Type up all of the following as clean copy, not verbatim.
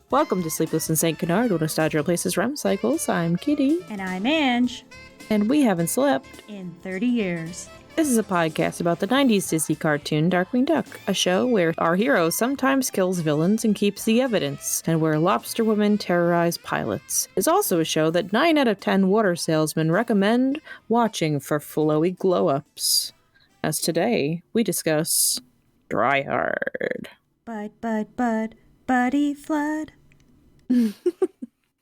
Welcome to Sleepless in St. Canard, where nostalgia replaces REM cycles. I'm Kitty. And I'm Ange. And we haven't slept in 30 years. This is a podcast about the 90s Disney cartoon Darkwing Duck, a show where our hero sometimes kills villains and keeps the evidence, and where Lobster Women terrorize pilots. It's also a show that 9 out of 10 water salesmen recommend watching for flowy glow-ups. As today, we discuss Dry Hard. Buddy Flood.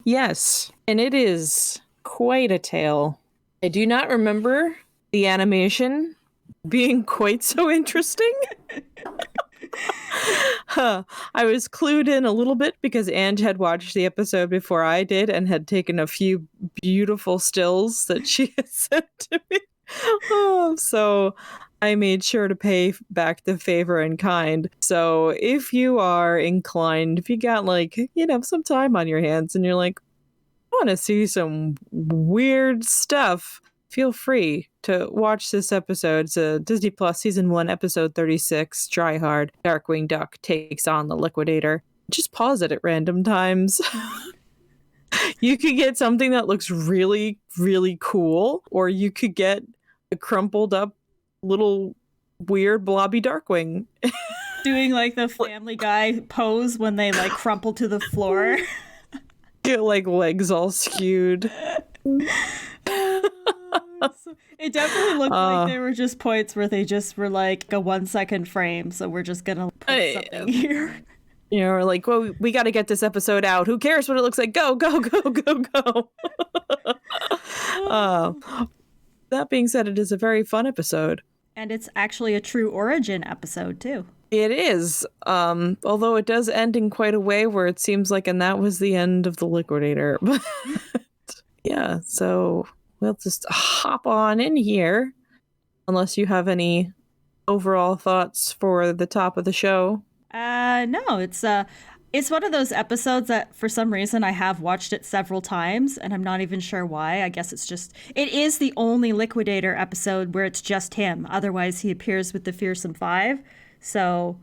Yes, and it is quite a tale. I do not remember the animation being quite so interesting. I was clued in a little bit because Ange had watched the episode before I did and had taken a few beautiful stills that she had sent to me. So I made sure to pay back the favor in kind. So if you are inclined, if you got some time on your hands and you're like, I want to see some weird stuff, feel free to watch this episode. It's a Disney Plus Season 1, Episode 36, Dry Hard, Darkwing Duck takes on the Liquidator. Just pause it at random times. You could get something that looks really, really cool, or you could get a crumpled up little weird blobby Darkwing. Doing the Family Guy pose when they crumple to the floor. Get legs all skewed. It definitely looked like there were just points where they just were a 1 second frame, so we're just gonna put something here. We're well, we got to get this episode out. Who cares what it looks like? Go, go, go, go, go. That being said, it is a very fun episode. And it's actually a true origin episode, too. It is, although it does end in quite a way where it seems and that was the end of the Liquidator. But yeah, so we'll just hop on in here, unless you have any overall thoughts for the top of the show. No, it's one of those episodes that for some reason I have watched it several times and I'm not even sure why. I guess it is the only Liquidator episode where it's just him. Otherwise he appears with the Fearsome Five. So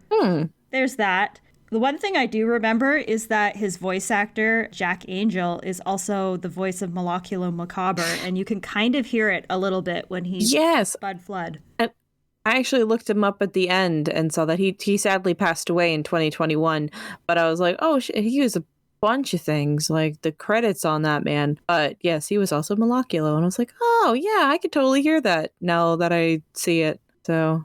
there's that. The one thing I do remember is that his voice actor, Jack Angel, is also the voice of Molecular Macabre, and you can kind of hear it a little bit when he's Bud Flood. I actually looked him up at the end and saw that he sadly passed away in 2021. But I was like, oh, he was a bunch of things, the credits on that man. But yes, he was also Molecular. And I was like, oh, yeah, I could totally hear that now that I see it. So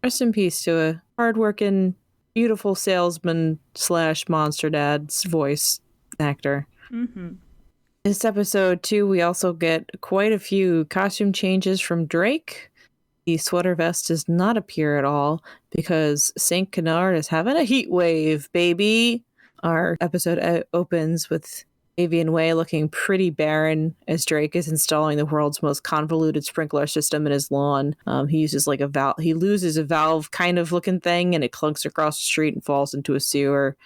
rest in peace to a hardworking, beautiful salesman / monster dad's voice actor. Mm-hmm. This episode, too, we also get quite a few costume changes from Drake. The sweater vest does not appear at all because St. Canard is having a heat wave, baby. Our episode opens with Avian Way looking pretty barren as Drake is installing the world's most convoluted sprinkler system in his lawn. He uses a valve. He loses a valve kind of looking thing and it clunks across the street and falls into a sewer.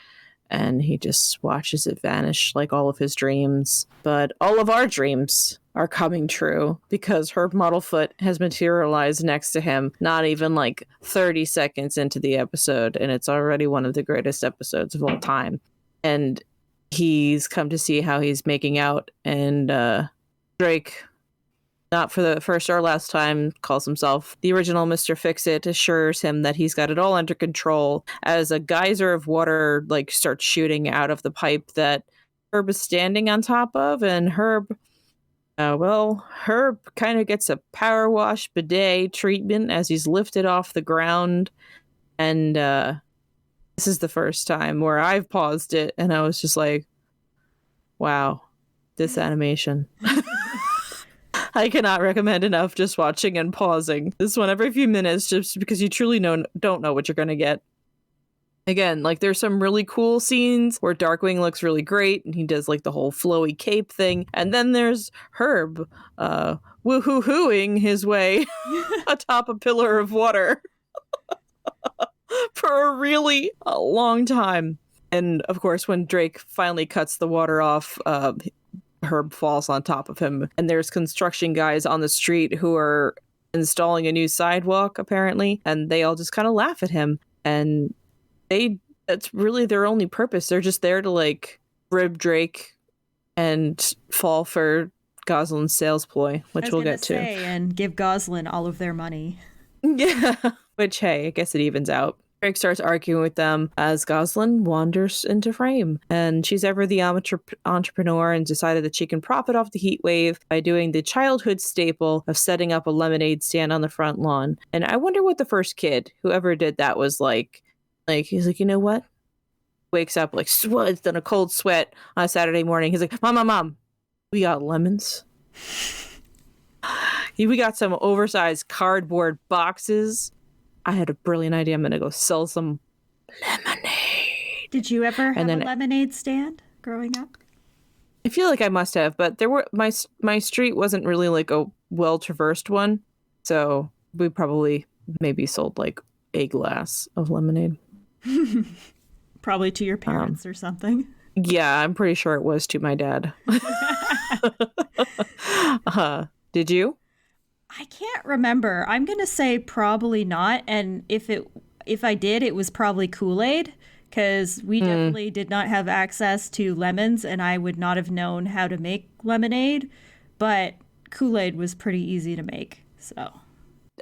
And he just watches it vanish like all of his dreams. But all of our dreams are coming true because Herb Muddlefoot has materialized next to him, not even 30 seconds into the episode. And it's already one of the greatest episodes of all time. And he's come to see how he's making out. And Drake, not for the first or last time, calls himself the original Mr. Fix-It, assures him that he's got it all under control as a geyser of water starts shooting out of the pipe that Herb is standing on top of. And Herb kind of gets a power wash bidet treatment as he's lifted off the ground. And this is the first time where I've paused it and I was just like, wow, this animation. I cannot recommend enough just watching and pausing this one every few minutes just because you truly don't know what you're going to get. Again, there's some really cool scenes where Darkwing looks really great and he does the whole flowy cape thing. And then there's Herb woohoo-hooing his way atop a pillar of water for a really long time. And of course, when Drake finally cuts the water off, Herb falls on top of him, and there's construction guys on the street who are installing a new sidewalk apparently, and they all just kind of laugh at him, and that's really their only purpose. They're just there to rib Drake and fall for Goslin's sales ploy, I which was we'll gonna get to. say, and give Goslin all of their money. Yeah. Which, hey, I guess it evens out. Drake starts arguing with them as Goslin wanders into frame. And she's ever the amateur entrepreneur and decided that she can profit off the heat wave by doing the childhood staple of setting up a lemonade stand on the front lawn. And I wonder what the first kid, whoever did that, was like. Like, he's like, you know what? Wakes up like sweats in a cold sweat on a Saturday morning. He's like, Mom, we got lemons. We got some oversized cardboard boxes. I had a brilliant idea. I'm going to go sell some lemonade. Did you ever have a lemonade stand growing up? I feel like I must have, but there were my street wasn't really like a well-traversed one. So we probably maybe sold like a glass of lemonade. Probably to your parents or something. Yeah, I'm pretty sure it was to my dad. Did you? I can't remember. I'm going to say probably not. And if I did, it was probably Kool-Aid, because we definitely did not have access to lemons, and I would not have known how to make lemonade. But Kool-Aid was pretty easy to make. So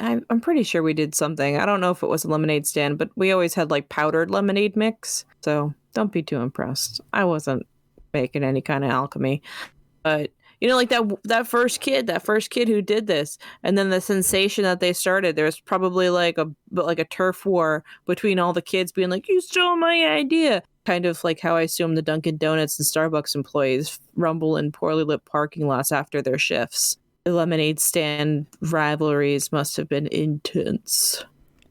I'm pretty sure we did something. I don't know if it was a lemonade stand, but we always had like powdered lemonade mix. So don't be too impressed. I wasn't making any kind of alchemy. But you know, like that first kid who did this, and then the sensation that they started, there was probably like a turf war between all the kids being like, "You stole my idea." Kind of like how I assume the Dunkin' Donuts and Starbucks employees rumble in poorly lit parking lots after their shifts. The lemonade stand rivalries must have been intense.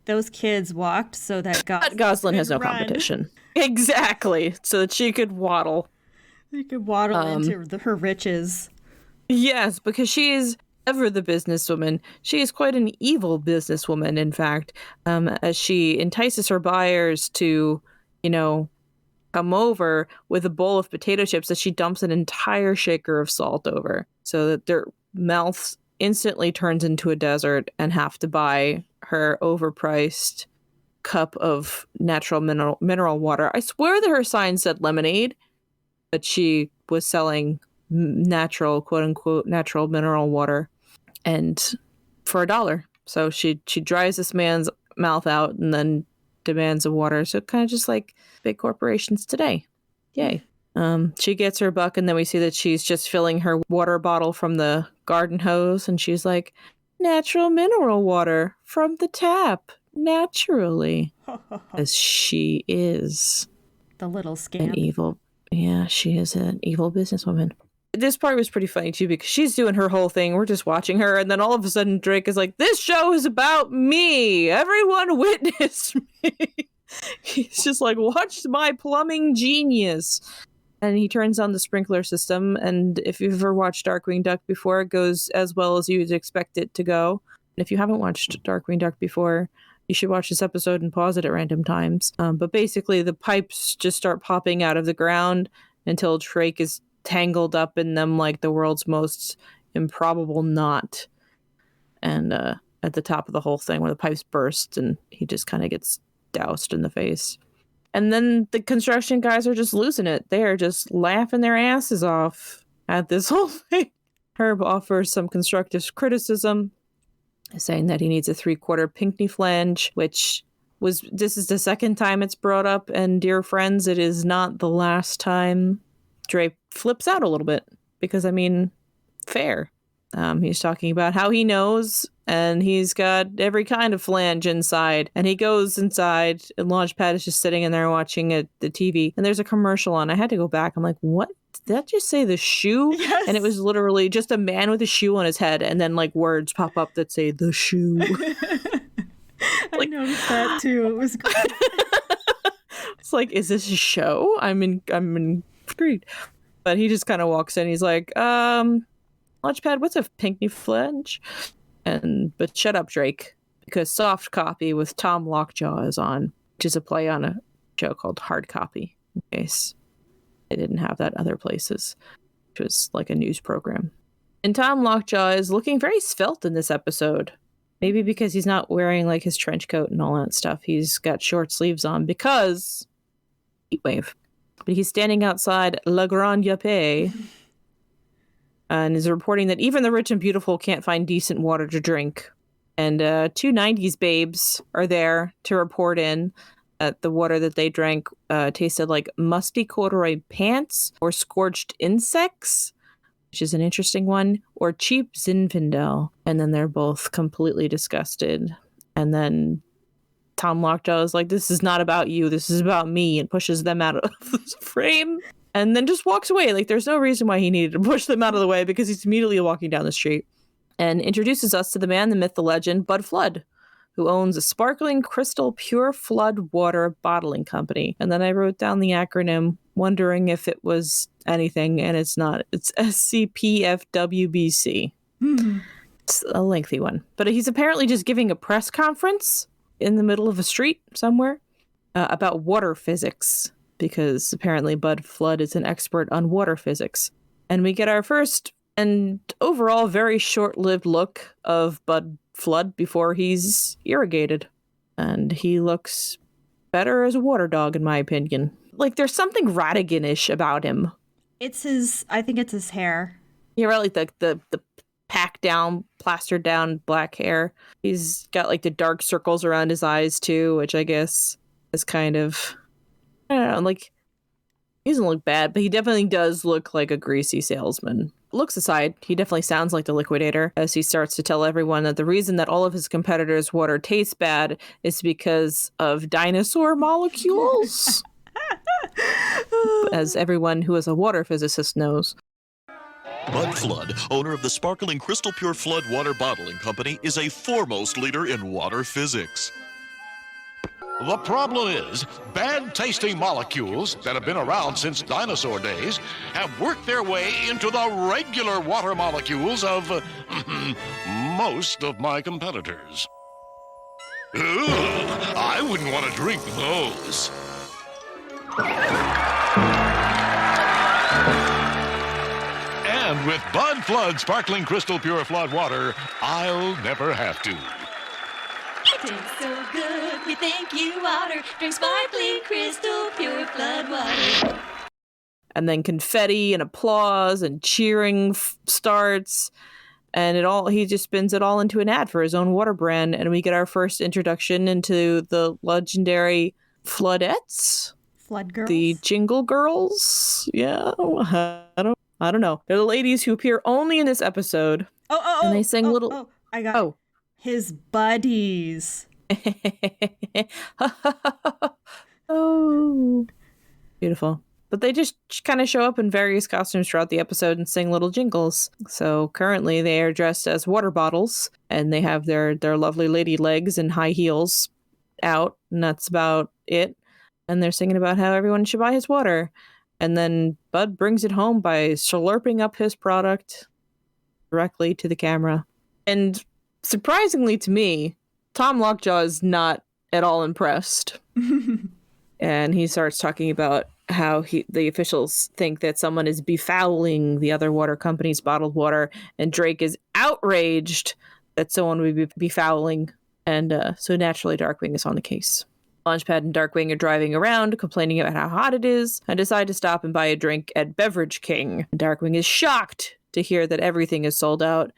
Those kids walked so that Goslin has no competition. Exactly, so that she could waddle. You could waddle into her riches. Yes, because she is ever the businesswoman. She is quite an evil businesswoman, in fact, as she entices her buyers to, come over with a bowl of potato chips that she dumps an entire shaker of salt over, so that their mouths instantly turns into a desert and have to buy her overpriced cup of natural mineral water. I swear that her sign said lemonade, but she was selling natural, quote unquote, natural mineral water, and for $1. So she dries this man's mouth out and then demands a water. So kind of just like big corporations today. Yay. She gets her buck, and then we see that she's just filling her water bottle from the garden hose, and she's like, natural mineral water from the tap, naturally. As she is the little scam. An evil. Yeah, she is an evil businesswoman. This part was pretty funny too, because she's doing her whole thing. We're just watching her, and then all of a sudden Drake is like, "This show is about me. Everyone witness me." He's just like, "Watch my plumbing genius." And he turns on the sprinkler system, and if you've ever watched Darkwing Duck before, it goes as well as you'd expect it to go. And if you haven't watched Darkwing Duck before, you should watch this episode and pause it at random times. But basically, the pipes just start popping out of the ground until Drake is tangled up in them like the world's most improbable knot. And at the top of the whole thing, where the pipes burst, and he just kind of gets doused in the face. And then the construction guys are just losing it. They are just laughing their asses off at this whole thing. Herb offers some constructive criticism, saying that he needs a 3/4 Pinckney flange, this is the second time it's brought up, and dear friends, it is not the last time. Drake flips out a little bit, because, fair. He's talking about how he knows, and he's got every kind of flange inside, and he goes inside, and Launchpad is just sitting in there watching the TV, and there's a commercial on. I had to go back. I'm like, what? Did that just say the shoe? Yes. And it was literally just a man with a shoe on his head, and then like words pop up that say the shoe. I noticed that too. It was great. It's like, is this a show? I'm intrigued. But he just kind of walks in. He's like, Launchpad, what's a Pinckney flange? But shut up, Drake, because Soft Copy with Tom Lockjaw is on, which is a play on a show called Hard Copy, in case they didn't have that other places, which was like a news program. And Tom Lockjaw is looking very svelte in this episode. Maybe because he's not wearing like his trench coat and all that stuff. He's got short sleeves on because heat wave. but he's standing outside Le Grand Yapé and is reporting that even the rich and beautiful can't find decent water to drink. And two 90s babes are there to report in that the water that they drank tasted like musty corduroy pants or scorched insects, which is an interesting one, or cheap Zinfandel. And then they're both completely disgusted. And then Tom Lockjaw is like, this is not about you, this is about me, and pushes them out of the frame and then just walks away. Like, there's no reason why he needed to push them out of the way because he's immediately walking down the street and introduces us to the man, the myth, the legend, Bud Flood, who owns a sparkling crystal pure flood water bottling company. And then I wrote down the acronym, wondering if it was anything, and it's not. It's SCPFWBC. It's a lengthy one. But he's apparently just giving a press conference in the middle of a street somewhere about water physics, because apparently Bud Flood is an expert on water physics. And we get our first and overall very short-lived look of Bud Flood before he's irrigated. And he looks better as a water dog, in my opinion. Like, there's something Ratigan-ish about him. I think it's his hair. Yeah, right, like the packed down, plastered down black hair. He's got like the dark circles around his eyes too, which I guess is kind of, I don't know, like, he doesn't look bad, but he definitely does look like a greasy salesman. Looks aside, he definitely sounds like the Liquidator as he starts to tell everyone that the reason that all of his competitors' water tastes bad is because of dinosaur molecules. As everyone who is a water physicist knows. Bud Flood, owner of the sparkling crystal pure flood water bottling company, is a foremost leader in water physics. The problem is, bad-tasting molecules that have been around since dinosaur days have worked their way into the regular water molecules of most of my competitors. Ugh, I wouldn't want to drink those. And with Bud Flood Sparkling Crystal Pure Flood Water, I'll never have to. Tastes so good, we thank you, water. Drink sparkling crystal pure flood water. And then confetti and applause and cheering starts. And he just spins it all into an ad for his own water brand. And we get our first introduction into the legendary Floodettes. Flood girls? The Jingle Girls. Yeah, I don't know. They're the ladies who appear only in this episode. And they sing little... His buddies. Oh, beautiful. But they just kind of show up in various costumes throughout the episode and sing little jingles. So currently they are dressed as water bottles and they have their lovely lady legs and high heels out, and that's about it. And they're singing about how everyone should buy his water. And then Bud brings it home by slurping up his product directly to the camera. And surprisingly to me, Tom Lockjaw is not at all impressed. And he starts talking about how the officials think that someone is befouling the other water company's bottled water, and Drake is outraged that someone would be befouling. And so naturally Darkwing is on the case. Launchpad and Darkwing are driving around, complaining about how hot it is, and decide to stop and buy a drink at Beverage King. Darkwing is shocked to hear that everything is sold out.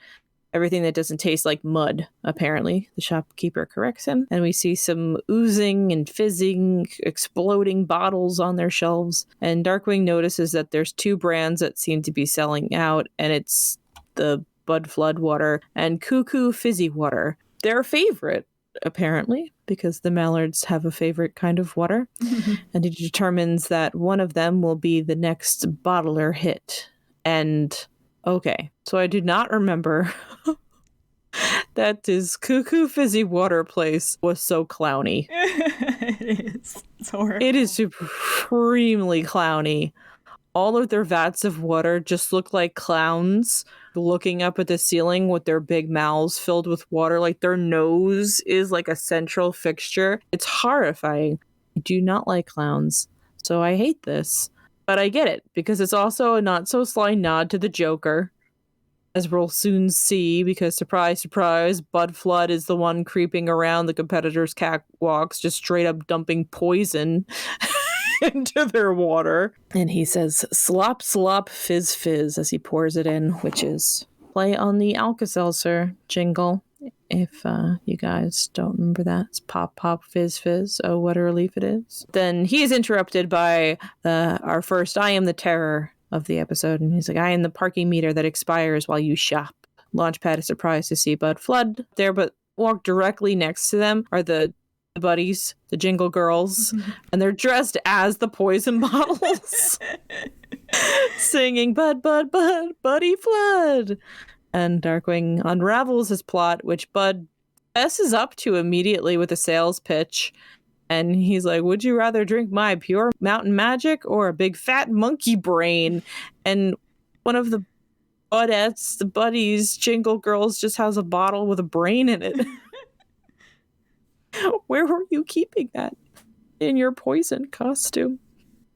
Everything that doesn't taste like mud, apparently. The shopkeeper corrects him. And we see some oozing and fizzing, exploding bottles on their shelves. And Darkwing notices that there's two brands that seem to be selling out. And it's the Bud Flood water and Cuckoo Fizzy water. Their favorite, apparently, because the Mallards have a favorite kind of water. And he determines that one of them will be the next bottler hit. And... okay, so I do not remember that his Cuckoo Fizzy water place was so clowny. It is. It's horrible. It is supremely clowny. All of their vats of water just look like clowns looking up at the ceiling with their big mouths filled with water. Like their nose is like a central fixture. It's horrifying. I do not like clowns, so I hate this. But I get it, because it's also a not-so-sly nod to the Joker, as we'll soon see, because surprise, surprise, Bud Flood is the one creeping around the competitors' catwalks, just straight up dumping poison into their water. And he says, slop, slop, fizz, fizz, as he pours it in, which is play on the Alka-Seltzer jingle. If you guys don't remember that, it's pop, pop, fizz, fizz. Oh, what a relief it is. Then he is interrupted by our first I am the terror of the episode. And he's like, I am the parking meter that expires while you shop. Launchpad is surprised to see Bud Flood there, but walk directly next to them are the buddies, the Jingle Girls, and they're dressed as the poison bottles, singing Bud, Bud, Bud, Buddy Flood. And Darkwing unravels his plot, which Bud messes up to immediately with a sales pitch. And he's like, would you rather drink my pure mountain magic or a big fat monkey brain? And one of the Budettes, the buddies, Jingle Girls, just has a bottle with a brain in it. Where were you keeping that? In your poison costume.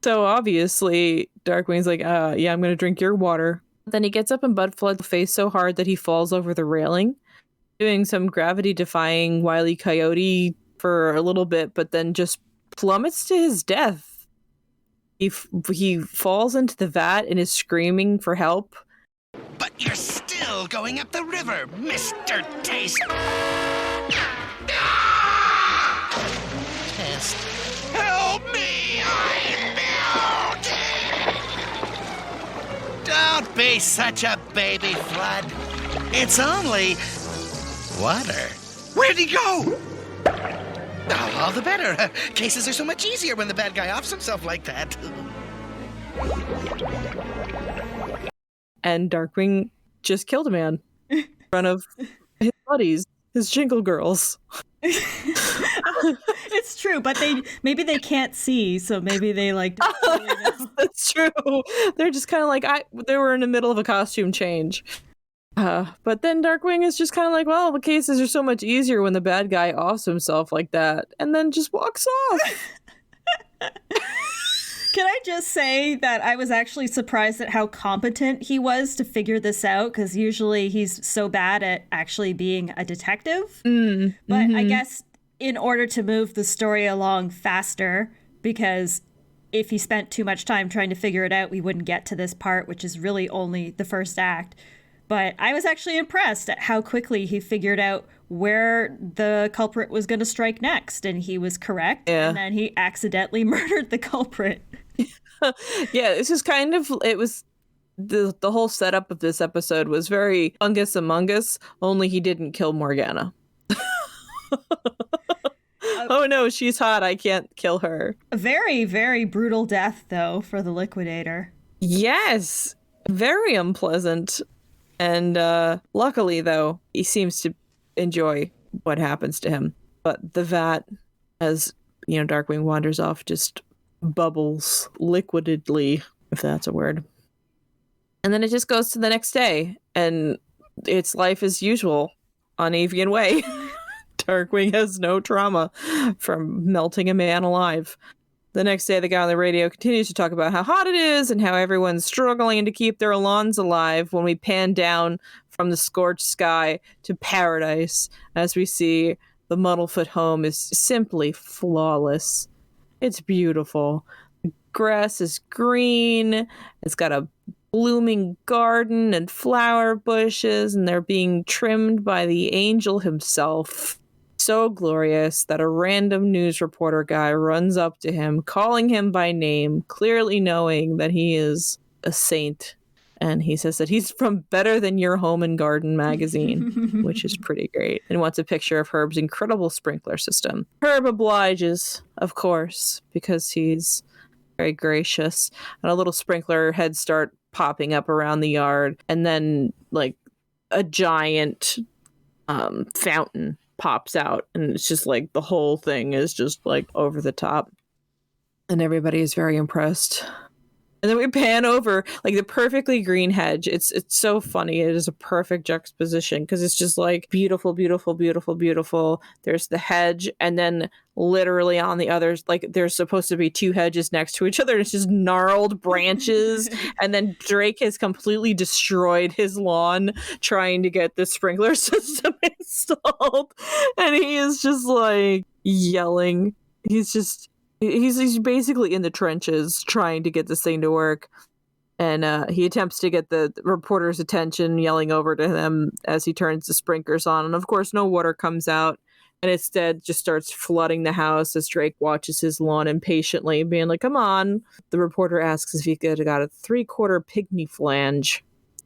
So obviously, Darkwing's like, yeah, I'm going to drink your water. Then he gets up and Bud floods the face so hard that he falls over the railing, doing some gravity-defying Wile E. Coyote for a little bit, but then just plummets to his death. He falls into the vat and is screaming for help. But you're still going up the river, Mr. Taste. Test. Help me! I'm melting! Don't be such a baby, Flood. It's only water. Where'd he go? Oh, all the better. Cases are so much easier when the bad guy offs himself like that. And Darkwing just killed a man in front of his buddies, his Jingle Girls. It's true, but maybe they can't see, so maybe they like. Don't really know. That's true. They're just kind of like they were in the middle of a costume change. But then Darkwing is just kind of like, well, the cases are so much easier when the bad guy offs himself like that, and then just walks off. Can I just say that I was actually surprised at how competent he was to figure this out, because usually he's so bad at actually being a detective. But I guess in order to move the story along faster, because if he spent too much time trying to figure it out, we wouldn't get to this part, which is really only the first act. But I was actually impressed at how quickly he figured out where the culprit was going to strike next, and he was correct. Yeah. And then he accidentally murdered the culprit. Yeah, this is kind of, it was, the whole setup of this episode was very Fungus Among Us, only he didn't kill Morgana. Oh no, she's hot, I can't kill her. A very, very brutal death, though, for the Liquidator. Yes, very unpleasant. And luckily, though, he seems to enjoy what happens to him. But the vat, as you know, Darkwing wanders off, just bubbles liquidedly, if that's a word. And then it just goes to the next day, and it's life as usual on Avian Way. Darkwing has no trauma from melting a man alive. The next day, the guy on the radio continues to talk about how hot it is and how everyone's struggling to keep their lawns alive, when we pan down from the scorched sky to paradise, as we see the Muddlefoot home is simply flawless. It's beautiful. The grass is green. It's got a blooming garden and flower bushes, and they're being trimmed by the angel himself. So glorious that a random news reporter guy runs up to him, calling him by name, clearly knowing that he is a saint. And he says that he's from Better Than Your Home and Garden magazine, which is pretty great. And wants a picture of Herb's incredible sprinkler system. Herb obliges, of course, because he's very gracious. And a little sprinkler heads start popping up around the yard. And then, like, a giant fountain pops out. And it's just like the whole thing is just, like, over the top. And everybody is very impressed. And then we pan over, like, the perfectly green hedge. It's so funny. It is a perfect juxtaposition because it's just like beautiful, beautiful, beautiful, beautiful. There's the hedge, and then literally on the others, like, there's supposed to be two hedges next to each other. And it's just gnarled branches. And then Drake has completely destroyed his lawn trying to get the sprinkler system installed. And he is just like yelling. He's He's basically in the trenches trying to get this thing to work. And he attempts to get the reporter's attention, yelling over to him as he turns the sprinklers on. And of course, no water comes out. And instead just starts flooding the house as Drake watches his lawn impatiently, being like, come on. The reporter asks if he could have got a 3/4 pygmy flange.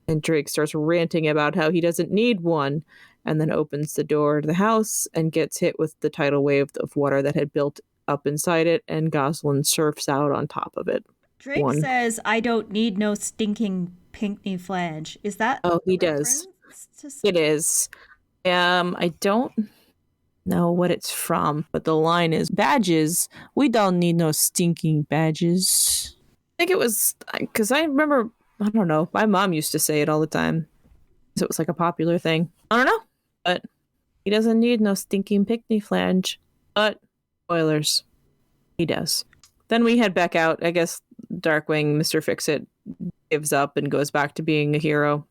And Drake starts ranting about how he doesn't need one. And then opens the door to the house and gets hit with the tidal wave of water that had built up inside it. And Goslin surfs out on top of it. Drake says, I don't need no stinking pinkney flange. Is that he does. It is. I don't know what it's from, but the line is, badges, we don't need no stinking badges. I think it was, because I remember, I don't know, my mom used to say it all the time. So it was like a popular thing. I don't know, but he doesn't need no stinking pinkney flange. But, spoilers, he does. Then we head back out. I guess Darkwing, Mr. Fix-It, gives up and goes back to being a hero.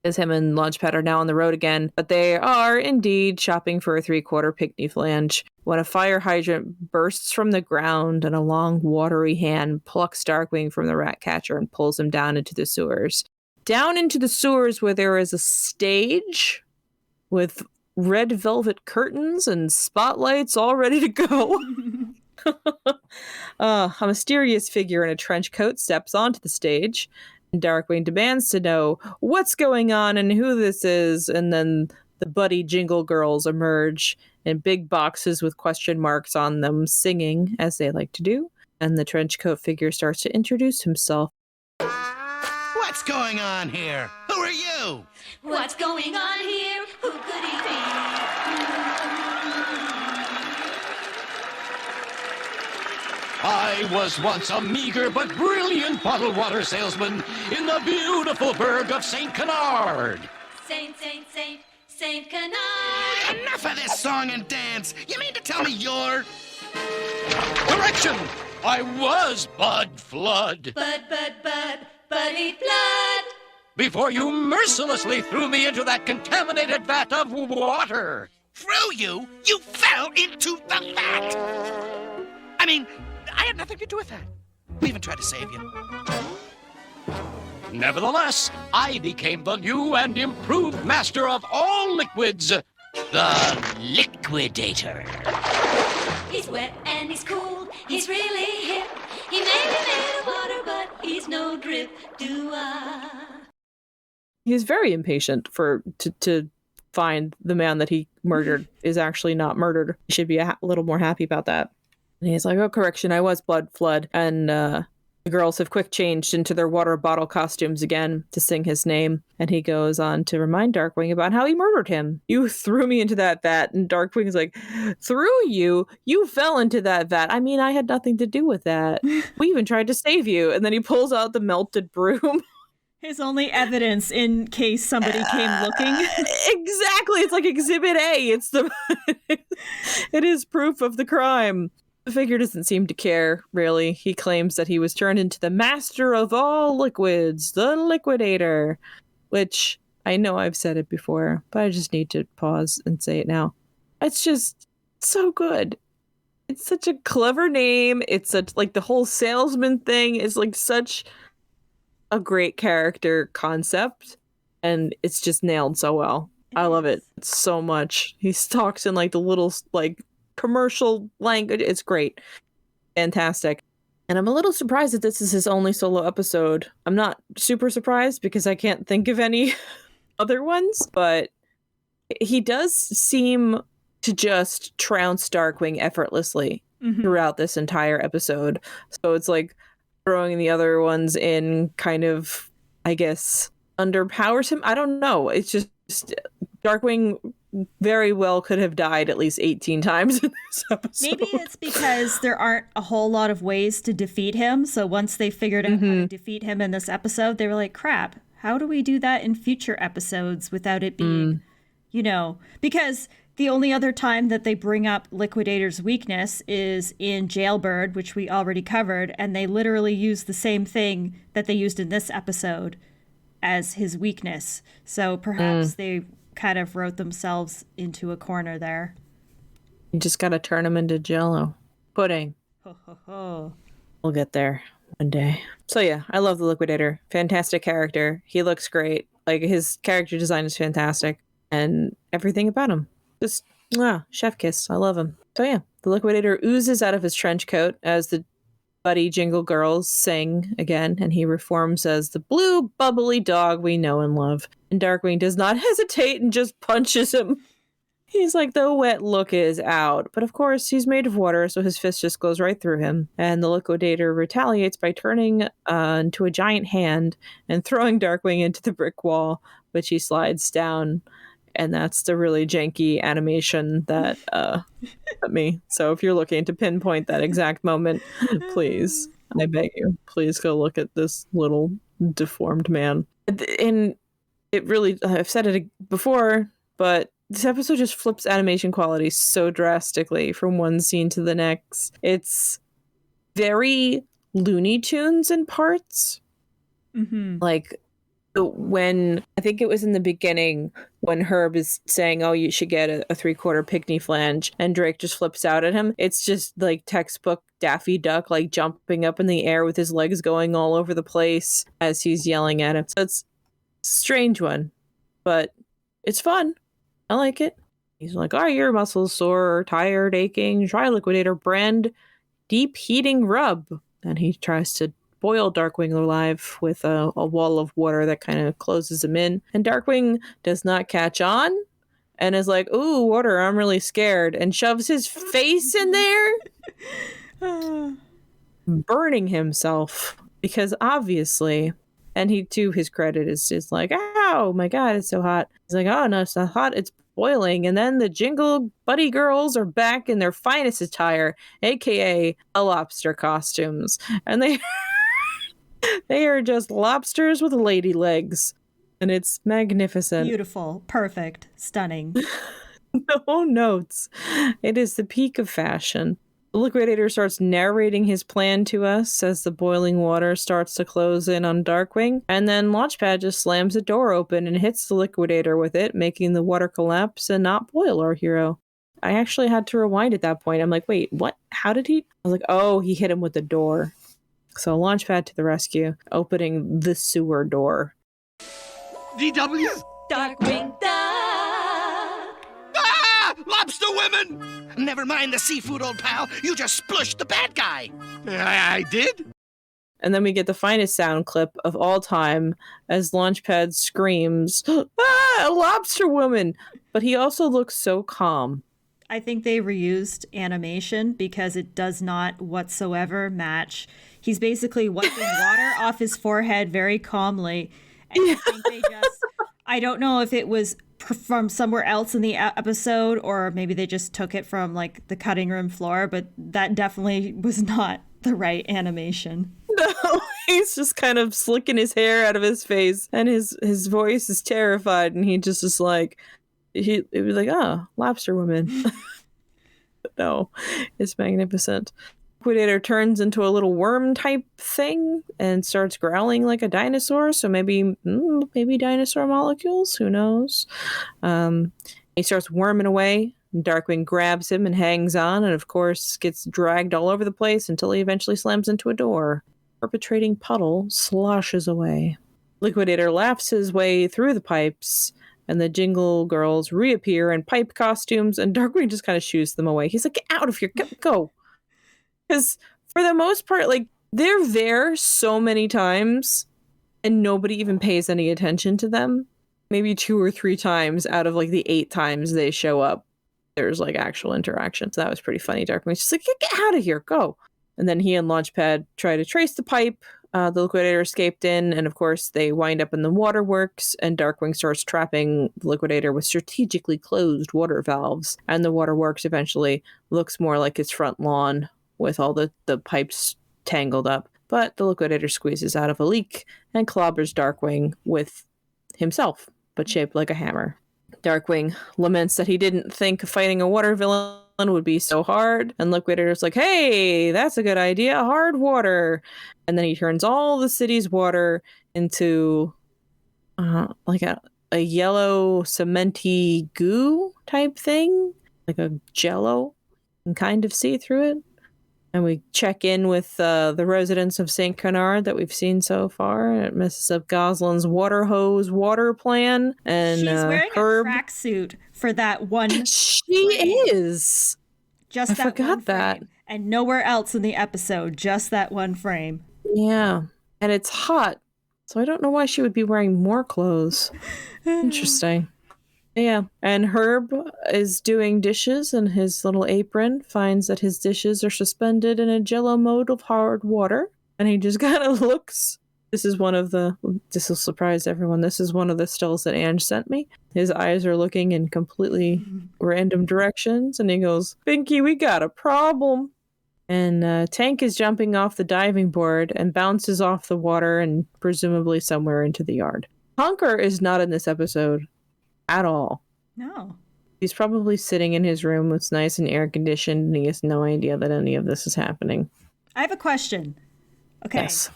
As him and Launchpad are now on the road again, but they are indeed shopping for a 3/4 pygmy flange when a fire hydrant bursts from the ground and a long, watery hand plucks Darkwing from the rat catcher and pulls him down into the sewers. Down into the sewers where there is a stage with red velvet curtains and spotlights all ready to go. A mysterious figure in a trench coat steps onto the stage, and Darkwing demands to know what's going on and who this is, and then the Buddy Jingle Girls emerge in big boxes with question marks on them, singing, as they like to do, and the trench coat figure starts to introduce himself. What's going on here? Who are you? What's going on here? Who could he be? I was once a meager but brilliant bottled water salesman in the beautiful burg of St. Canard. Saint Canard. Enough of this song and dance. You mean to tell me you're... Correction! I was Bud Flood. Buddy Flood. Before you mercilessly threw me into that contaminated vat of water. Threw you? You fell into the vat! I mean, I had nothing to do with that. We even tried to save you. Nevertheless, I became the new and improved master of all liquids, the Liquidator. He's wet and he's cool. He's really hip. He may be made of water, but he's no drip. He's very impatient to find the man that he murdered is actually not murdered. He should be a little more happy about that. And he's like, oh, correction, I was Blood Flood. And the girls have quick changed into their water bottle costumes again to sing his name. And he goes on to remind Darkwing about how he murdered him. You threw me into that vat. And Darkwing's like, threw you? You fell into that vat. I mean, I had nothing to do with that. We even tried to save you. And then he pulls out the melted broom. His only evidence in case somebody came looking. Exactly. It's like Exhibit A. It's the it is proof of the crime. The figure doesn't seem to care, really. He claims that he was turned into the master of all liquids, the Liquidator, which I know I've said it before, but I just need to pause and say it now. It's just so good. It's such a clever name. It's such, like, the whole salesman thing is like such a great character concept, and it's just nailed so well. I love it so much. He talks in like the little like commercial language. It's great. Fantastic. And I'm a little surprised that this is his only solo episode. I'm not super surprised because I can't think of any other ones, but he does seem to just trounce Darkwing effortlessly throughout this entire episode. So it's like throwing the other ones in kind of, I guess, underpowers him. I don't know. It's just Darkwing very well could have died at least 18 times in this episode. Maybe it's because there aren't a whole lot of ways to defeat him. So once they figured out how to defeat him in this episode, they were like, crap, how do we do that in future episodes without it being, you know, because the only other time that they bring up Liquidator's weakness is in Jailbird, which we already covered, and they literally use the same thing that they used in this episode as his weakness. So perhaps they kind of wrote themselves into a corner there. You just gotta turn him into Jell-O. Pudding. We'll get there one day. So yeah, I love the Liquidator. Fantastic character. He looks great. Like, his character design is fantastic. And everything about him. Just, chef kiss. I love him. So yeah, the Liquidator oozes out of his trench coat as the Buddy Jingle Girls sing again, and he reforms as the blue, bubbly dog we know and love. And Darkwing does not hesitate and just punches him. He's like, the wet look is out. But of course, he's made of water, so his fist just goes right through him. And the Liquidator retaliates by turning into a giant hand and throwing Darkwing into the brick wall, which he slides down. And that's the really janky animation that at me. So if you're looking to pinpoint that exact moment, please, I beg you, please go look at this little deformed man. And it really, I've said it before, but this episode just flips animation quality so drastically from one scene to the next. It's very Looney Tunes in parts. Mm-hmm. Like, when I think it was in the beginning when Herb is saying, oh, you should get a 3/4 picnic flange, and Drake just flips out at him. It's just like textbook Daffy Duck, like jumping up in the air with his legs going all over the place as he's yelling at him. So it's a strange one, but it's fun. I like it. He's like, are your muscles sore or tired, aching? Try Liquidator brand deep heating rub. And he tries to boil Darkwing alive with a wall of water that kind of closes him in. And Darkwing does not catch on and is like, ooh, water, I'm really scared. And shoves his face in there, burning himself. Because obviously, and he, to his credit, is just like, ow, my God, it's so hot. He's like, oh, no, it's not hot, it's boiling. And then the Jingle Buddy Girls are back in their finest attire, aka a lobster costumes. And they are just lobsters with lady legs. And it's magnificent. Beautiful. Perfect. Stunning. No notes. It is the peak of fashion. The Liquidator starts narrating his plan to us as the boiling water starts to close in on Darkwing. And then Launchpad just slams the door open and hits the Liquidator with it, making the water collapse and not boil our hero. I actually had to rewind at that point. I'm like, wait, what? How did he? I was like, oh, he hit him with the door. So Launchpad to the rescue, opening the sewer door. DW? Darkwing Duck! Ah! Lobster Women! Never mind the seafood, old pal. You just splushed the bad guy. I did? And then we get the finest sound clip of all time as Launchpad screams, ah, a lobster woman! But he also looks so calm. I think they reused animation because it does not whatsoever match. He's basically wiping water off his forehead very calmly. And I think they just, I don't know if it was from somewhere else in the episode or maybe they just took it from like the cutting room floor, but that definitely was not the right animation. No, he's just kind of slicking his hair out of his face and his voice is terrified and he just is like, it was like, oh, lobster woman. But no, it's magnificent. Liquidator turns into a little worm type thing and starts growling like a dinosaur. So maybe dinosaur molecules. Who knows? He starts worming away. Darkwing grabs him and hangs on, and of course gets dragged all over the place until he eventually slams into a door. Perpetrating puddle sloshes away. Liquidator laughs his way through the pipes, and the Jingle Girls reappear in pipe costumes, and Darkwing just kind of shoos them away. He's like, get out of here, go. Because for the most part, like, they're there so many times and nobody even pays any attention to them. Maybe 2 or 3 times out of like the 8 times they show up, there's like actual interaction. So that was pretty funny. Darkwing's just like, get out of here, go. And then he and Launchpad try to trace the pipe. The Liquidator escaped in, and of course they wind up in the waterworks, and Darkwing starts trapping the Liquidator with strategically closed water valves. And the waterworks eventually looks more like its front lawn, with all the pipes tangled up. But the Liquidator squeezes out of a leak and clobbers Darkwing with himself, but shaped like a hammer. Darkwing laments that he didn't think fighting a water villain would be so hard, and Liquidator's like, hey, that's a good idea, hard water. And then he turns all the city's water into like a yellow cementy goo type thing, like a jello, and kind of see through it. And we check in with the residents of St. Canard that we've seen so far at Mrs. Goslin's water hose water plan. And She's wearing Herb. a tracksuit for that one. She frame. is. Just I that forgot one frame. that. And nowhere else in the episode, just that one frame. Yeah. And it's hot. So I don't know why she would be wearing more clothes. Interesting. Yeah. And Herb is doing dishes, and his little apron finds that his dishes are suspended in a jello mold of hard water. And he just kind of looks. This will surprise everyone. This is one of the stills that Ange sent me. His eyes are looking in completely random directions. And he goes, Pinky, we got a problem. And Tank is jumping off the diving board and bounces off the water and presumably somewhere into the yard. Honker is not in this episode at all. No. He's probably sitting in his room that's nice and air conditioned, and he has no idea that any of this is happening. I have a question. Okay. Yes.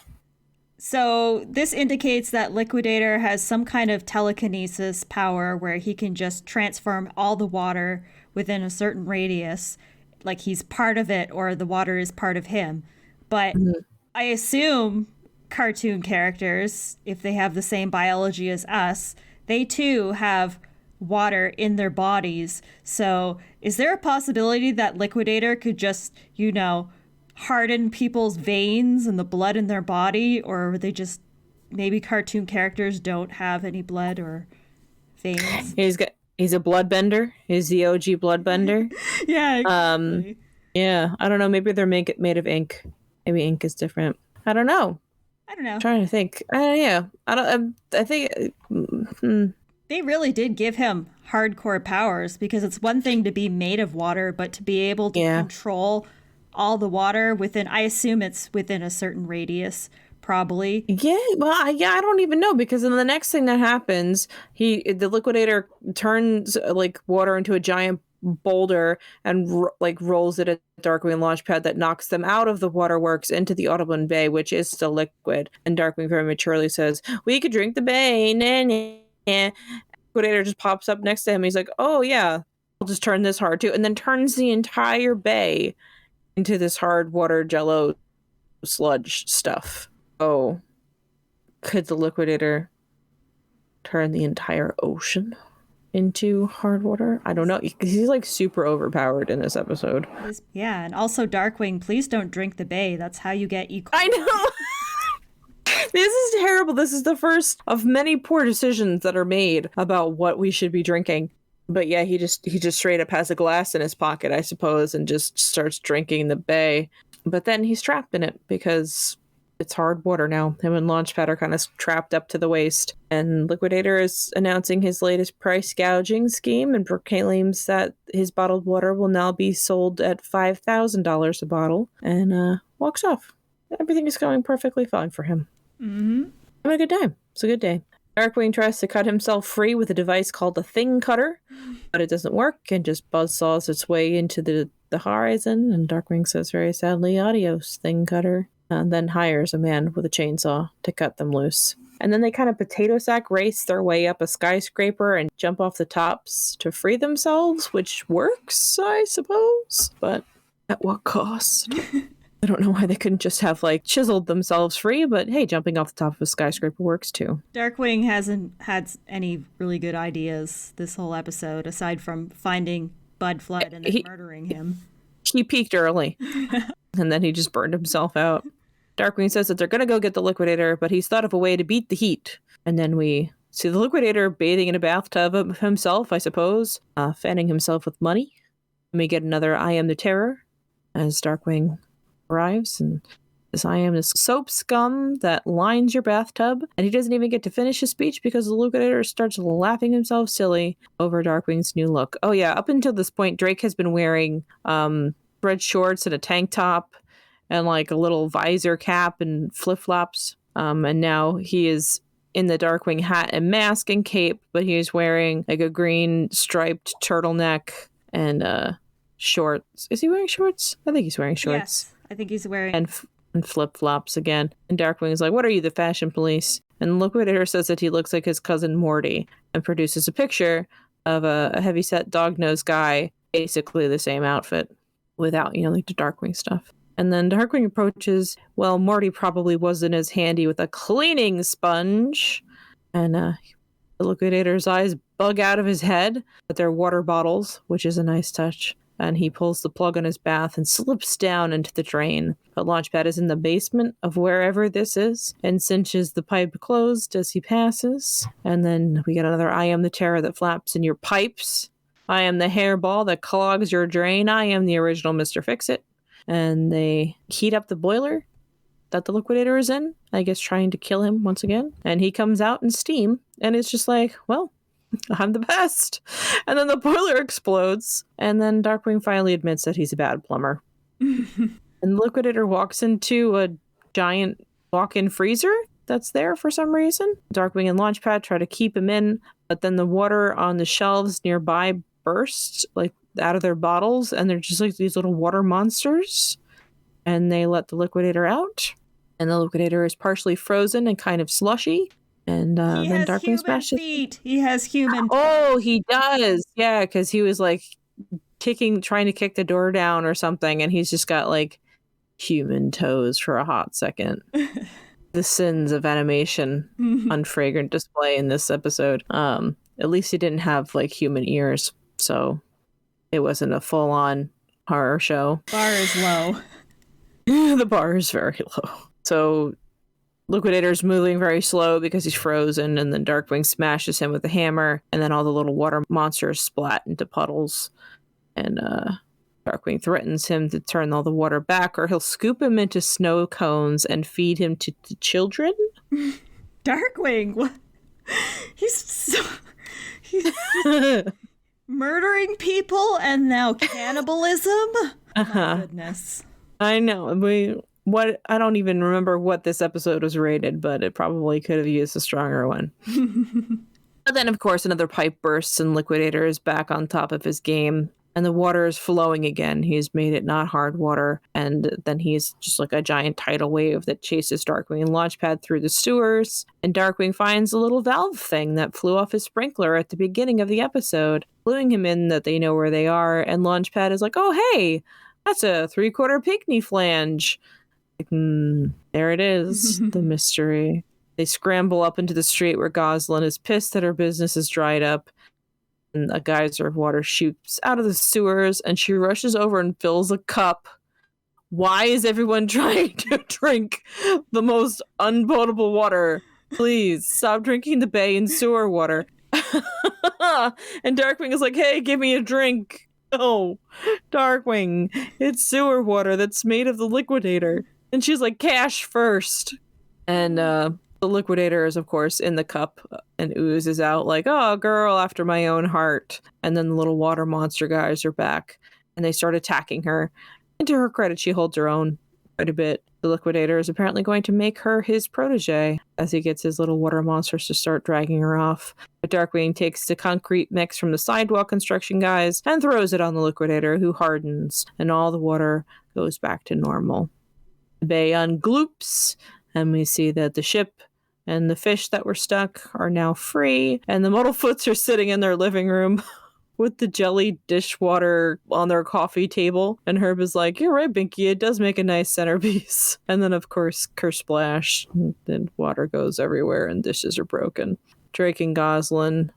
So this indicates that Liquidator has some kind of telekinesis power where he can just transform all the water within a certain radius, like he's part of it or the water is part of him. But I assume cartoon characters, if they have the same biology as us, they too have water in their bodies. So is there a possibility that Liquidator could just, harden people's veins and the blood in their body? Or are they just, maybe cartoon characters don't have any blood or veins? He's a bloodbender. He's the OG bloodbender. Yeah, exactly. Yeah, I don't know. Maybe they're made of ink. Maybe ink is different. I don't know. I'm trying to think. Yeah, I think. They really did give him hardcore powers, because it's one thing to be made of water, but to be able to control all the water within, I assume it's within a certain radius, probably. Yeah, well, I don't even know, because then the next thing that happens, the Liquidator turns like water into a giant boulder and rolls it at Darkwing Launchpad that knocks them out of the waterworks into the Audubon Bay, which is still liquid. And Darkwing very maturely says, "We could drink the bay." Nah. Liquidator just pops up next to him. He's like, "Oh yeah, I'll just turn this hard too," and then turns the entire bay into this hard water jello sludge stuff. Oh, could the Liquidator turn the entire ocean into hard water? I don't know. He's like super overpowered in this episode. Yeah, and also Darkwing, please don't drink the bay. That's how you get equal. I know. This is terrible. This is the first of many poor decisions that are made about what we should be drinking. But yeah, he just straight up has a glass in his pocket, I suppose, and just starts drinking the bay. But then he's trapped in it because it's hard water now. Him and Launchpad are kind of trapped up to the waist. And Liquidator is announcing his latest price gouging scheme and proclaims that his bottled water will now be sold at $5,000 a bottle, and walks off. Everything is going perfectly fine for him. Mm-hmm. Having a good time. It's a good day. Darkwing tries to cut himself free with a device called the Thing Cutter, but it doesn't work and just buzzsaws its way into the horizon. And Darkwing says very sadly, "Adios, Thing Cutter," and then hires a man with a chainsaw to cut them loose. And then they kind of potato sack race their way up a skyscraper and jump off the tops to free themselves, which works, I suppose, but at what cost? I don't know why they couldn't just have chiseled themselves free, but hey, jumping off the top of a skyscraper works too. Darkwing hasn't had any really good ideas this whole episode, aside from finding Bud Flood and then murdering him. He peaked early, and then he just burned himself out. Darkwing says that they're going to go get the Liquidator, but he's thought of a way to beat the heat. And then we see the Liquidator bathing in a bathtub of himself, I suppose, fanning himself with money. And we get another "I am the Terror" as Darkwing arrives and says, "I am the soap scum that lines your bathtub." And he doesn't even get to finish his speech because the Liquidator starts laughing himself silly over Darkwing's new look. Oh yeah, up until this point, Drake has been wearing red shorts and a tank top and a little visor cap and flip-flops. And now he is in the Darkwing hat and mask and cape, but he is wearing a green striped turtleneck and shorts. Is he wearing shorts? I think he's wearing shorts. Yes. I think he's wearing... And flip-flops again. And Darkwing's like, "What are you, the fashion police?" And Liquidator says that he looks like his cousin Morty and produces a picture of a heavyset dog-nosed guy, basically the same outfit, without, the Darkwing stuff. And then Darkwing approaches. Well, Morty probably wasn't as handy with a cleaning sponge. And the Liquidator's eyes bug out of his head, but they're water bottles, which is a nice touch. And he pulls the plug on his bath and slips down into the drain. But Launchpad is in the basement of wherever this is and cinches the pipe closed as he passes. And then we get another I am the terror that flaps in your pipes. I am the hairball that clogs your drain. I am the original Mr. Fix-It. And they heat up the boiler that the Liquidator is in, I guess trying to kill him once again. And he comes out in steam, and it's just like, well, I'm the best. And then the boiler explodes, and then Darkwing finally admits that he's a bad plumber. And Liquidator walks into a giant walk-in freezer that's there for some reason. Darkwing and Launchpad try to keep him in, but then the water on the shelves nearby bursts, like, out of their bottles, and they're just like these little water monsters. And they let the Liquidator out, and the Liquidator is partially frozen and kind of slushy. And then Darkwing smashes. Feet. He has human. Oh, he does. Yeah, because he was like trying to kick the door down or something, and he's just got like human toes for a hot second. The sins of animation on fragrant display in this episode. At least he didn't have like human ears, so it wasn't a full-on horror show. Bar is low. The bar is very low. So Liquidator's moving very slow because he's frozen, and then Darkwing smashes him with a hammer, and then all the little water monsters splat into puddles. And Darkwing threatens him to turn all the water back, or he'll scoop him into snow cones and feed him to the children. Darkwing, what? He's murdering people and now cannibalism? My goodness. I know. I don't even remember what this episode was rated, but it probably could have used a stronger one. But then, of course, another pipe bursts and Liquidator is back on top of his game. And the water is flowing again. He's made it not hard water. And then he's just like a giant tidal wave that chases Darkwing and Launchpad through the sewers. And Darkwing finds a little valve thing that flew off his sprinkler at the beginning of the episode, cluing him in that they know where they are. And Launchpad is like, oh, hey, that's a 3/4 pygmy flange. Like, there it is, the mystery. They scramble up into the street where Goslin is pissed that her business is dried up. And a geyser of water shoots out of the sewers, and she rushes over and fills a cup. Why is everyone trying to drink the most unpotable water? Please, stop drinking the bay and sewer water. And Darkwing is like, hey, give me a drink. No, Darkwing, it's sewer water that's made of the Liquidator. And she's like, cash first. And the Liquidator is, of course, in the cup and oozes out like, oh, girl after my own heart. And then the little water monster guys are back, and they start attacking her. And to her credit, she holds her own quite a bit. The Liquidator is apparently going to make her his protege as he gets his little water monsters to start dragging her off. But Darkwing takes the concrete mix from the sidewalk construction guys and throws it on the Liquidator, who hardens, and all the water goes back to normal. The bay ungloops, and we see that the ship and the fish that were stuck are now free, and the Muddlefoots are sitting in their living room with the jelly dishwater on their coffee table. And Herb is like, you're right, Binky, it does make a nice centerpiece. And then, of course, kersplash, and water goes everywhere, and dishes are broken. Drake and Goslin,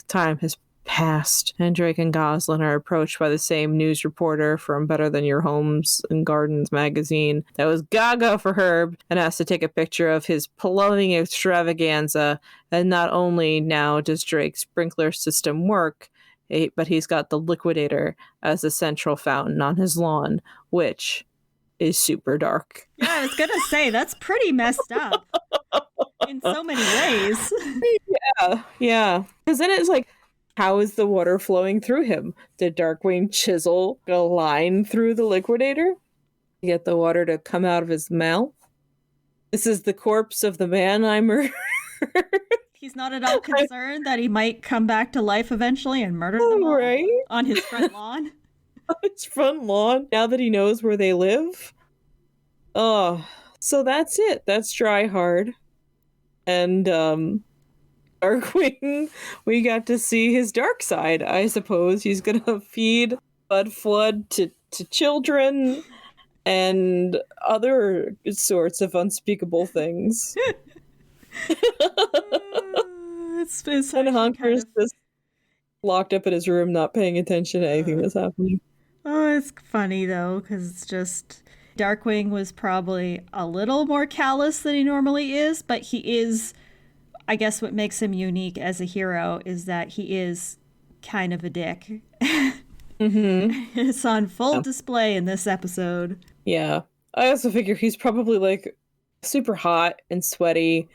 time has passed, and Drake and Goslin are approached by the same news reporter from Better Than Your Homes and Gardens magazine that was gaga for Herb and has to take a picture of his plumbing extravaganza. And not only now does Drake's sprinkler system work, but he's got the Liquidator as the central fountain on his lawn, which is super dark. Yeah, I was gonna say, that's pretty messed up in so many ways. Yeah. Because then it's like, how is the water flowing through him? Did Darkwing chisel a line through the Liquidator to get the water to come out of his mouth? This is the corpse of the man I murdered. He's not at all concerned that he might come back to life eventually and murder them all on his front lawn. On his front lawn, now that he knows where they live. Oh, so that's it. That's Dry Hard. And, Darkwing, we got to see his dark side, I suppose. He's gonna feed Bud Flood to children, and other sorts of unspeakable things. It's And actually Honker's just locked up in his room, not paying attention to anything that's happening. Oh, it's funny though, because it's just Darkwing was probably a little more callous than he normally is, but he is, I guess what makes him unique as a hero is that he is kind of a dick. It's on full display in this episode. Yeah. I also figure he's probably like super hot and sweaty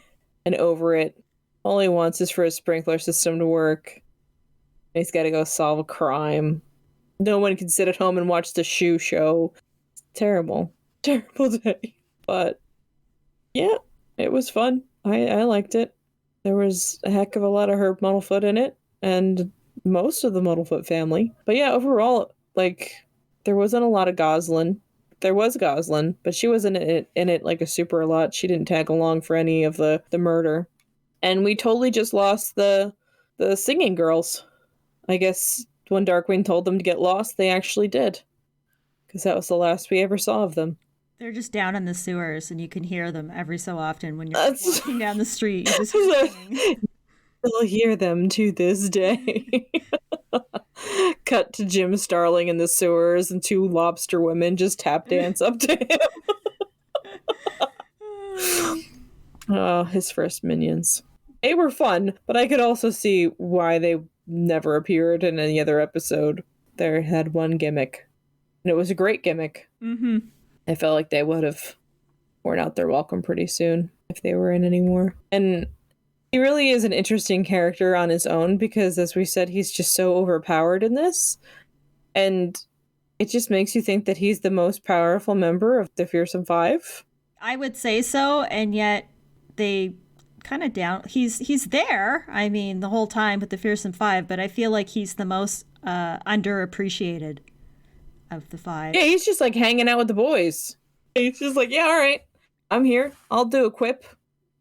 and over it. All he wants is for his sprinkler system to work. And he's got to go solve a crime. No one can sit at home and watch the shoe show. It's terrible. Terrible day. But yeah, it was fun. I liked it. There was a heck of a lot of Herb Muddlefoot in it, and most of the Muddlefoot family. But yeah, overall, like, there wasn't a lot of Goslin. There was Goslin, but she wasn't in it like a super lot. She didn't tag along for any of the murder. And we totally just lost the singing girls. I guess when Darkwing told them to get lost, they actually did. Because that was the last we ever saw of them. They're just down in the sewers, and you can hear them every so often when you're walking down the street. You just You'll hear them to this day. Cut to Jim Starling in the sewers, and 2 lobster women just tap dance up to him. Oh, his first minions. They were fun, but I could also see why they never appeared in any other episode. They had one gimmick, and it was a great gimmick. Mm-hmm. I felt like they would have worn out their welcome pretty soon if they were in anymore. And he really is an interesting character on his own because, as we said, he's just so overpowered in this. And it just makes you think that he's the most powerful member of the Fearsome Five. I would say so, and yet they kind of down. He's there, I mean, the whole time with the Fearsome Five, but I feel like he's the most underappreciated of the 5. Yeah, he's just like hanging out with the boys. He's just like, yeah, all right, I'm here. I'll do a quip.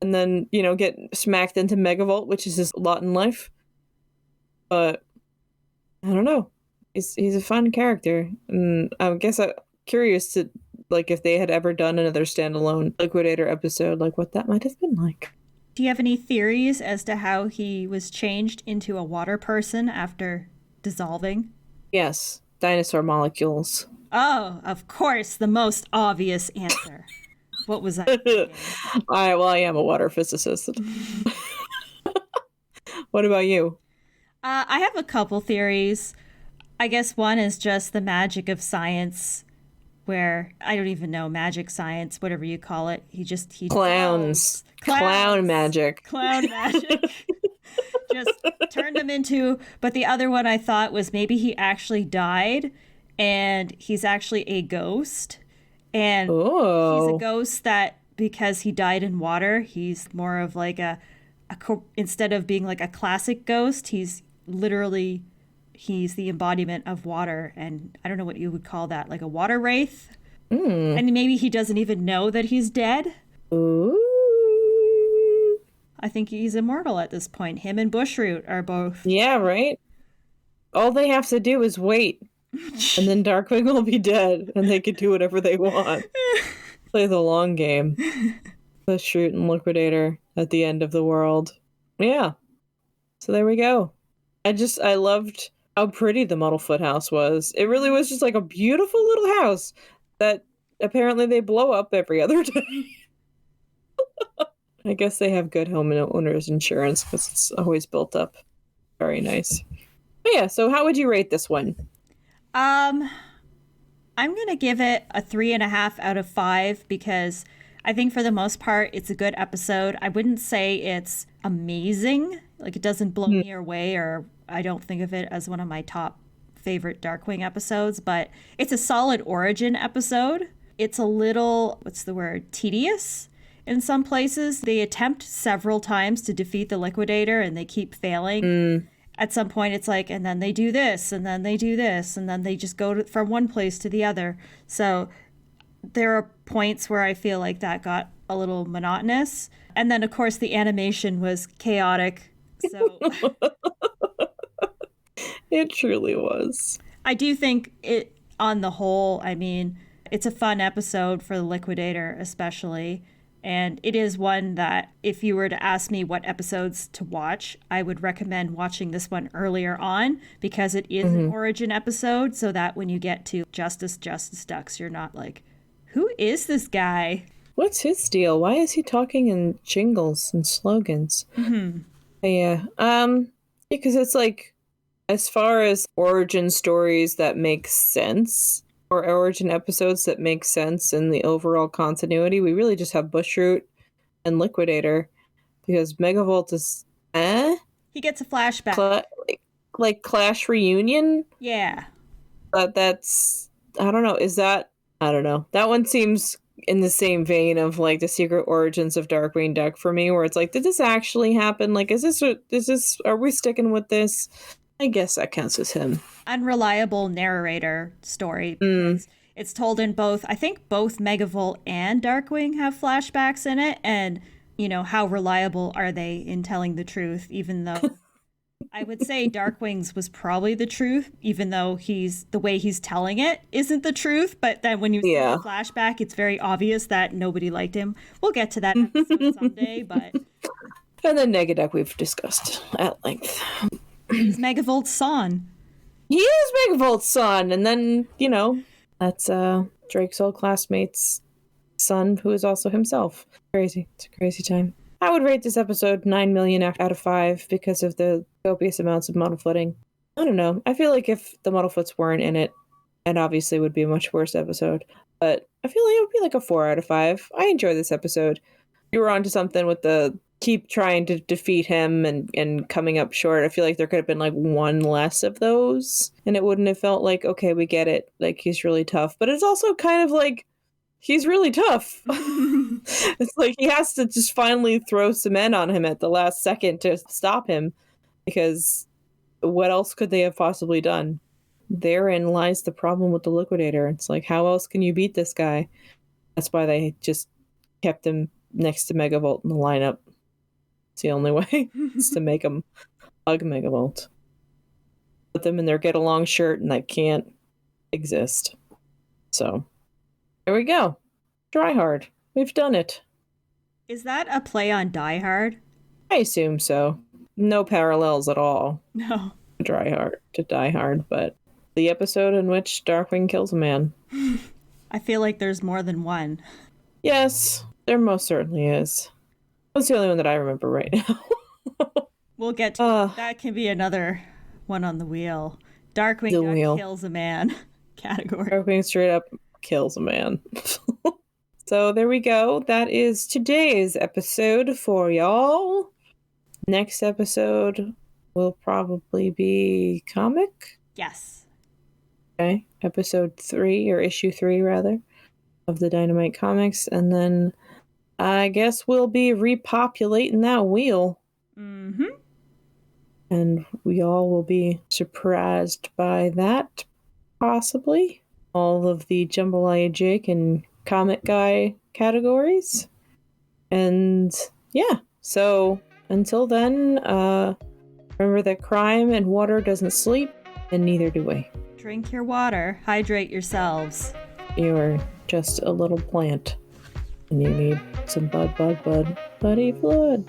And then, get smacked into Megavolt, which is his lot in life. But I don't know. He's a fun character. And I guess I'm curious to, like, if they had ever done another standalone Liquidator episode, like what that might have been like. Do you have any theories as to how he was changed into a water person after dissolving? Yes. Dinosaur molecules. Oh, of course, the most obvious answer. What was I thinking? I am a water physicist. What about you? I have a couple theories. I guess one is just the magic of science, where I don't even know, magic science, whatever you call it. He Clowns. Clown magic. Clown magic. Just turned him into, but the other one I thought was maybe he actually died and he's actually a ghost. And he's a ghost that, because he died in water, he's more of like instead of being like a classic ghost, he's the embodiment of water. And I don't know what you would call that, like a water wraith. And maybe he doesn't even know that he's dead. Ooh. I think he's immortal at this point. Him and Bushroot are both. Yeah, right? All they have to do is wait. And then Darkwing will be dead, and they can do whatever they want. Play the long game. Bushroot and Liquidator at the end of the world. Yeah. So there we go. I loved how pretty the Muddlefoot house was. It really was just like a beautiful little house that apparently they blow up every other day. I guess they have good homeowners insurance because it's always built up. Very nice. But yeah, so how would you rate this one? I'm gonna give it a 3.5 out of 5 because I think for the most part it's a good episode. I wouldn't say it's amazing, like it doesn't blow me away, or I don't think of it as one of my top favorite Darkwing episodes, but it's a solid origin episode. It's a little, tedious in some places. They attempt several times to defeat the Liquidator and they keep failing. At some point it's like, and then they do this, and then they do this, and then they just go from one place to the other. So there are points where I feel like that got a little monotonous. And then, of course, the animation was chaotic. So It truly was. I do think it, on the whole, I mean, It's a fun episode for the Liquidator, especially. And it is one that if you were to ask me what episodes to watch, I would recommend watching this one earlier on because it is an origin episode, so that when you get to Justice Ducks, you're not like, who is this guy? What's his deal? Why is he talking in jingles and slogans? Yeah. Because it's like, as far as origin stories that make sense, or origin episodes that make sense in the overall continuity, we really just have Bushroot and Liquidator, because Megavolt is He gets a flashback. Like Clash Reunion? Yeah. But that's, I don't know, I don't know. That one seems in the same vein of like the Secret Origins of Darkwing Duck for me, where it's like, did this actually happen? Like, are we sticking with this? I guess that counts as him. Unreliable narrator story. It's told in both, I think both Megavolt and Darkwing have flashbacks in it. And, you know, how reliable are they in telling the truth, even though I would say Darkwing's was probably the truth, even though the way he's telling it isn't the truth. But then when you see the flashback, it's very obvious that nobody liked him. We'll get to that episode someday, but... And then Negaduck we've discussed at length. He's Megavolt's son. He is Megavolt's son, and then, you know, that's Drake's old classmate's son, who is also himself. Crazy. It's a crazy time. I would rate this episode 9 million out of 5 because of the copious amounts of muddlefootting. I don't know. I feel like if the muddlefoots weren't in it, it obviously would be a much worse episode. But I feel like it would be like a 4 out of 5. I enjoy this episode. You were onto something with the keep trying to defeat him and coming up short. I feel like there could have been like one less of those, and it wouldn't have felt like, okay, we get it. Like, he's really tough. But it's also kind of like, he's really tough. It's like he has to just finally throw cement on him at the last second to stop him, because what else could they have possibly done? Therein lies the problem with the Liquidator. It's like, how else can you beat this guy? That's why they just kept him next to Megavolt in the lineup. It's the only way, is to make him hug Megavolt. Put them in their get-along shirt, and that can't exist. So, there we go. Try Hard. We've done it. Is that a play on Die Hard? I assume so. No parallels at all. No. To Die Hard, but the episode in which Darkwing kills a man. I feel like there's more than one. Yes, there most certainly is. That's the only one that I remember right now. We'll get to that. Can be another one on the wheel. Darkwing Duck kills a man category. Darkwing straight up kills a man. So there we go. That is today's episode for y'all. Next episode will probably be comic. Yes. Okay. Episode 3, or issue 3 rather, of the Dynamite comics, and then I guess we'll be repopulating that wheel. Mm-hmm. And we all will be surprised by that, possibly. All of the Jambalaya Jake and Comic Guy categories. And yeah, so until then, remember that crime and water doesn't sleep, and neither do we. Drink your water. Hydrate yourselves. You're just a little plant. And you need some buddy fluid.